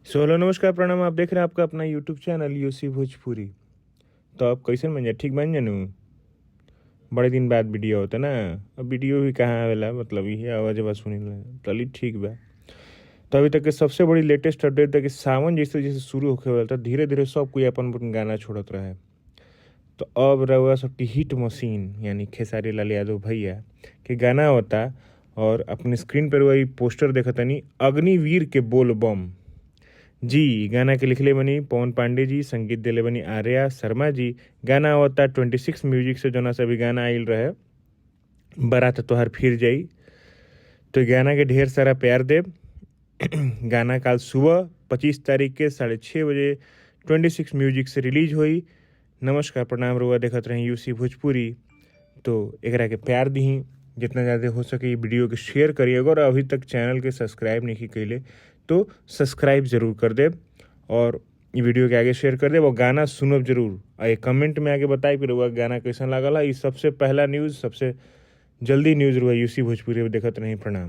Hello नमस्कार प्रणाम। आप देख रहे हैं आपका अपना यूट्यूब चैनल यूसी भोजपुरी। तो आप कैसे बन जाए, ठीक बन जानू? बड़े दिन बाद वीडियो होता ना। अब वीडियो भी कहाँ आवेला, मतलब ये आवाज़ आवाज़ सुनी ला। चलिए ठीक बा। तो अभी तक के सबसे बड़ी लेटेस्ट अपडेट था कि सावन जैसे जैसे शुरू होके वाला था, धीरे धीरे सब कोई अपन अपन गाना छोड़त रहा है। तो अब रहुआ सबकी हिट मशीन यानी खेसारी लाल यादव भैया के गाना होता, और अपने स्क्रीन पर वही पोस्टर देखा तनी, अग्निवीर के बोल बम जी। गाना के लिखले बनी पवन पांडे जी, संगीत दिले बनी आर्या शर्मा जी। गाना होता 26 म्यूजिक से जोना सभी गाना आइल रहे, बारात तोहर फिर जाई। तो गाना के ढेर सारा प्यार दे। गाना कल सुबह 25 तारीख के 6:30 बजे 26 म्यूजिक से रिलीज हुई। नमस्कार प्रणाम, रुआ देखत रही यूसी भोजपुरी। तो एकरा के प्यार दी, जितना ज़्यादा हो सके ये वीडियो के शेयर करिए। अगर अभी तक चैनल के सब्सक्राइब नहीं कैले तो सब्सक्राइब जरूर कर दे, और ये वीडियो के आगे शेयर कर दे। वो गाना सुनब जरूर, और ये कमेंट में आगे बताए कि रुआ गाना कैसा लागला। ये सबसे पहला न्यूज़, सबसे जल्दी न्यूज़ रुआ यूसी भोजपुरी में देखत रही। प्रणाम।